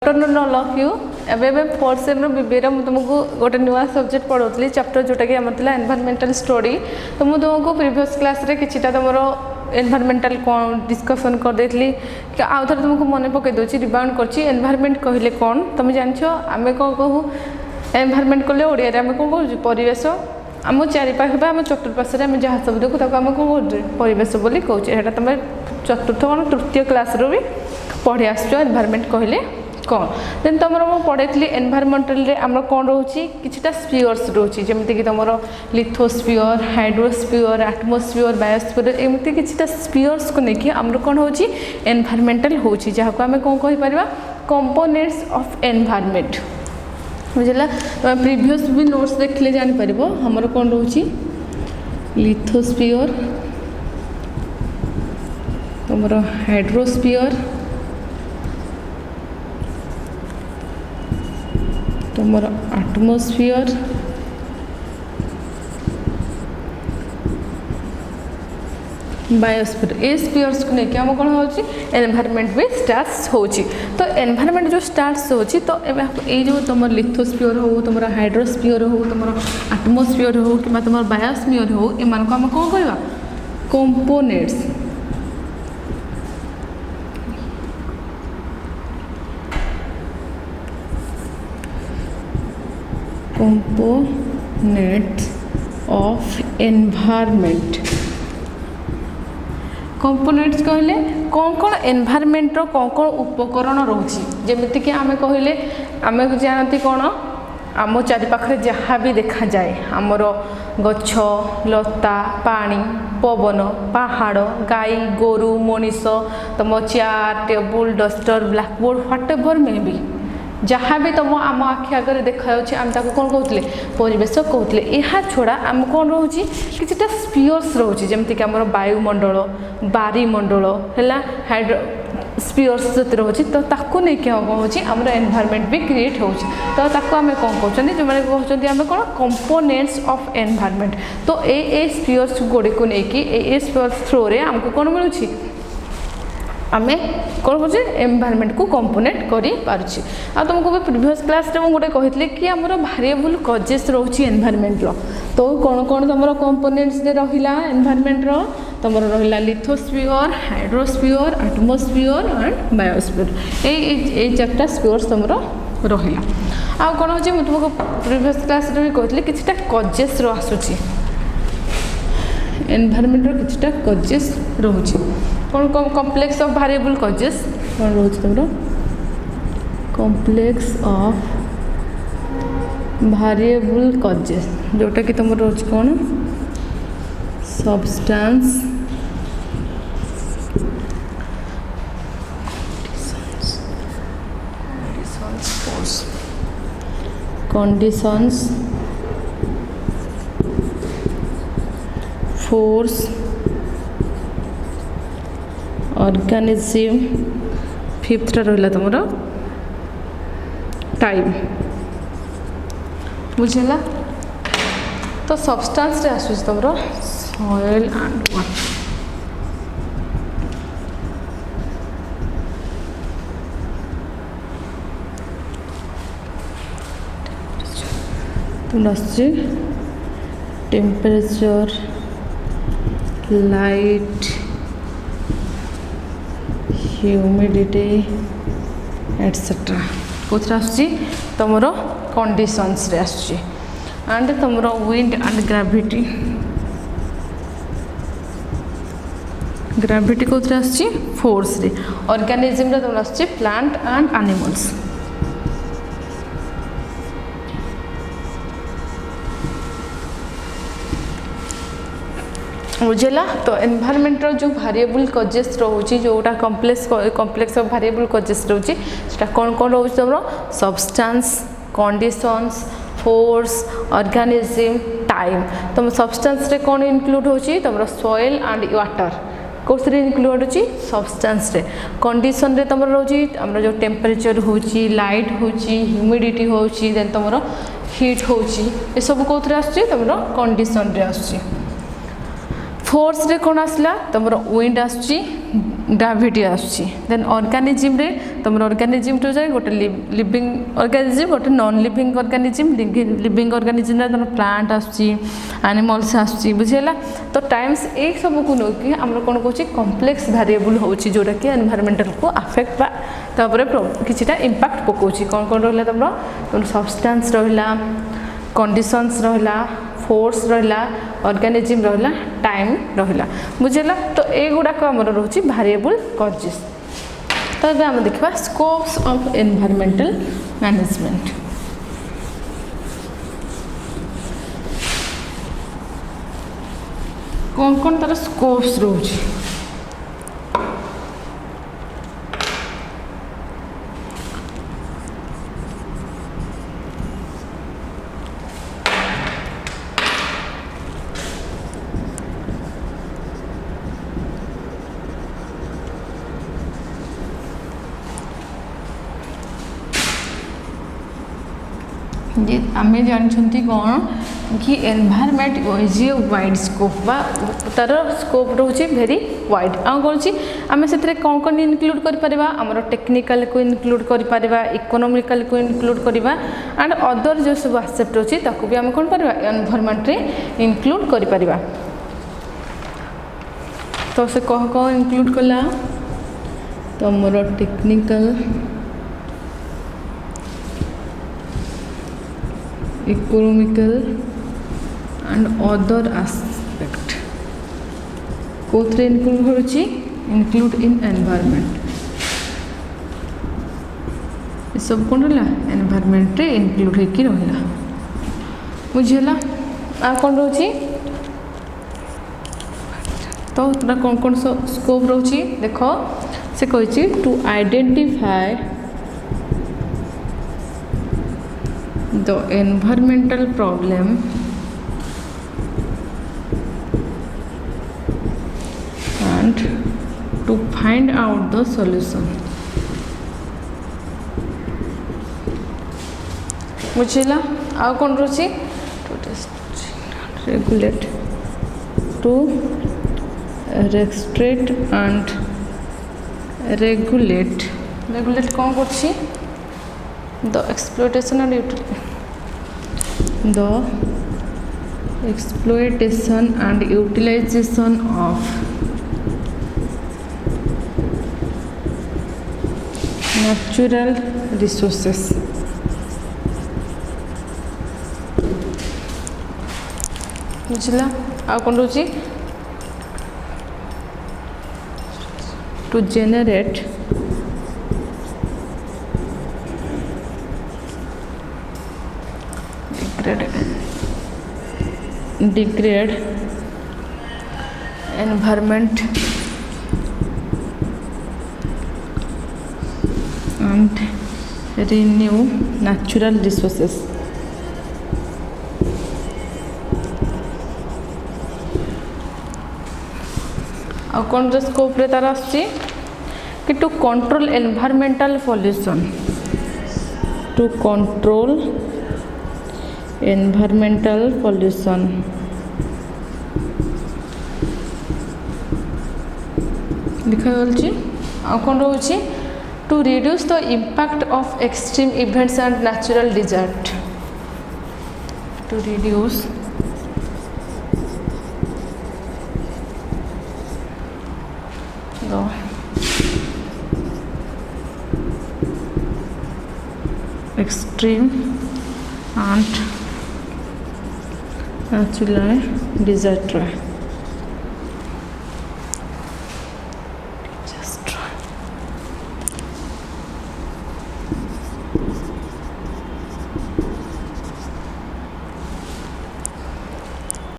afternoon all of you एवं fourth same BBA तुमको गोटे नुआ सब्जेक्ट पढ़ाऊली चैप्टर जोटा कि आम एनवायरमेंटल स्टडी तो मुझे तुमको प्रीवियस क्लास रे किछिटा तुम एनवायरमेंटल कौन डिस्कसन कर देली आउ थे तुमको मन पकई दूसरी रिबाउंड कर एनवायरमेंट कहले कौन तुम जान आम कौन कहूँ एनवायरमेंट कहले ओडिया आम कौन कहूँ परिवेश आम चारिपाखे आम चतुर्पार्श्वे आम जहाँ सब देखू आम कौन परिवेश बोली कहूँ तुम चतुर्थ कौन तृतीय क्लास रू भी पढ़ी आस एनवायरमेंट कहले कौन देन तुम मुझे पढ़ाई एनवायरमेंटल आम कौन रोचे किछिटा स्पीयर्स रोचे जमीक तुम लिथोस्फीयर हाइड्रोस्फीयर एटमोस्फीयर बायोस्फीयर एमती किछिटा स्पीयर्स को लेकिन आम कौन हो एनवायरमेंटल हो जहाँ आम कौन कहीपर कंपोनेंट्स ऑफ एनवायरमेंट बुझला तुम प्रीवियस भी नोट्स देखले जापर हमर कौन रोचे लिथोस्फीयर तुम हाइड्रोस्फीयर तुम एटमोस्फीयर बायोस्फीयर ए स्पीयर्स को लेकिन आम कौन हो एनवायरमेंट भी स्टार्ट हो तो एनवायरमेंट जो स्टार्ट हो तो ये जो तुम लिथोस्फीयर हो तुम हाइड्रोस्फीयर हो तुम एटमोस्फीयर हो कि तुम बायोस्फीयर हो एम को आम कौन कह components components of environment components कहले कौन कौन एनवायरमेंट कौन कौन उपकरण रोची जमीती कि आम कहले आम जानती कौन आम चारिपाखे जहाँ भी देखा जाए आमर गछ लता पानी पवन पहाड़ गाई गोरु मनीष तुम chair table duster blackboard what ever may be जहाँ भी तुम आम आखि आगे देखा आम कौन कहते परिवेश कहते यह छड़ा आम कौन रोचे किछिटा स्पीयर्स रोचे जमीक आम वायुमंडल बारीमंडल है हाइड्रो स्पीयर्स जो रोचे तो ताकू नहीं कौन हो आम एनवायरमेंट भी क्रिएट हो तो आम कौन कहते जो मैंने कहते आम कौन कंपोनेंट्स ऑफ एनवायरमेंट तो ये स्पीयर्स गुड़ी को लेकिन स्पीयर्स थ्रो रे आमको कौन मिलूँ आम कौन कर एनवायरमेंट को कंपोनेंट करी पारुछि आ तुमको भी प्रीवियस क्लास रे गोटे कही कि आमर वेरिएबल कजेस रोची एनवायरमेंट तो कौन कौन तुम कंपोनेंट्स रहा एनवायरमेंट तुम रहा lithosphere hydrosphere atmosphere and biosphere ये चार्टा स्पीयर्स तुम रहा आ कौन हो तुमको प्रीवियस क्लास रे भी कहली किछिटा कजेस आसूची एनवायरमेंट किछिटा कजेस रोची कौन कॉम्प्लेक्स ऑफ वेरिएबल कजेस कौन रोच तुम कॉम्प्लेक्स ऑफ वेरिएबल कजेस जोटा कि तुम रोच कौन substance conditions force organism fifth रहा तुम टाइम बुझेगा तो सब्सटेंस रे आसुच तुम सॉइल एंड वाटर तुम टेम्परेचर लाइट ह्यूमिडिटी एटसेट्रा कौन आस तुम कंडीशंस रे आस एंड तुम विंड एंड ग्रेविटी ग्रेविटी कौन आस फोर्स रे ऑर्गेनिज्म रे तुम आस प्लांट एंड एनिमल्स बुझेगा तो एनवायरमेंट जो वेरिएबल कजेस रोचे जोटा कॉम्प्लेक्स ऑफ वेरिएबल कजेस रोचे कौन कौन रोचे तुम substance conditions force organism time तुम सब्सटेंस रे कौन इनक्लूड होची तुम सॉइल एंड वाटर कौन इनक्लूड होची सब्सटेंस रे कंडीशन रे तुम रोची हमर जो टेम्परेचर होची लाइट होची ह्यूमिडिटी होची देन तुम हीट होची ए सब कौन आस तुम कंडीशन रे आस फोर्स रे कौन आसला तुम विंड आसुची ग्राविटी आसुची देन ऑर्गेनिज्म रे तुम ऑर्गेनिज्म तो जाए गोटे लिविंग ऑर्गेनिज्म गोटे non living organism living organism रे तुम प्लांट आसुची एनिमल्स आसुची बुझेला तो टाइम्स ए सब को नो कि हमर कोन कहूची कॉम्प्लेक्स वेरिएबल होची जोटा कि एनवायरमेंटल को अफेक्ट बा तापर किछिटा इंपैक्ट पकोची कोन रहला तुम सब्सटेंस रहला कंडीशंस रहला फोर्स रहा ऑर्गेनिज्म रहा टाइम रहा बुझेगा तो युड़ाक आम रोचे वेरिएबल कॉजेस तो ये आम देखा स्कोप्स ऑफ एनवायरमेंटल मैनेजमेंट कौन कौन तार स्कोप्स रोचे आम जानते कौन कि environment is a wide scope बा तार स्कोप रोचे भेरी वाइड आम कौन आम से कौन कौन इनक्लूड कर टेक्निकल को इनक्लूड कर इकोनॉमिकल को इनक्लूड करवा एंड अदर जो सब आस्पेक्ट अच्छी ताकू भी आम कौन करवा एनवायरमेंट रे इनक्लूड कर तो से कह कौन इनक्लूड कला तो more technical economical and other aspect कोथरे इनक्लूड होची इनक्लूड इन एनवायरमेंट ये सब कौन रहा एनवायरमेंट रे इनक्लूड होकी रहा बुझेला आ कौन रोची तो कौन कौन स्कोप रोची देखो से कही to identify the environmental problem and to find out the solution बुझेला आ कौन रोचे regulate to restrict and regulate कौन करछि the exploitation and utilization of natural resources बुझला आ कौन रोची to generate degrade environment and renew natural resources आ कौन scope रे तार आछि कि to control environmental pollution to control environmental pollution लिखा गलछि आ कौन रोची to reduce the impact of extreme events and natural disaster to reduce extreme and natural disaster